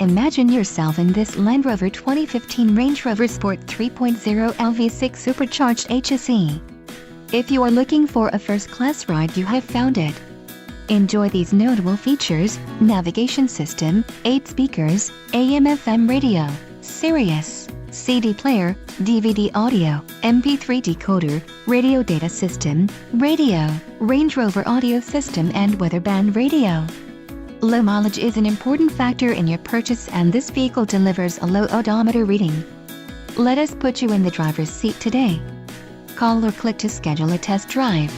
Imagine yourself in this Land Rover 2015 Range Rover Sport 3.0 LV6 Supercharged HSE. If you are looking for a first-class ride, you have found it. Enjoy these notable features: navigation system, 8 speakers, AM/FM radio, Sirius, CD player, DVD audio, MP3 decoder, radio data system, radio, Range Rover audio system and weather band radio. Low mileage is an important factor in your purchase, and this vehicle delivers a low odometer reading. Let us put you in the driver's seat today. Call or click to schedule a test drive.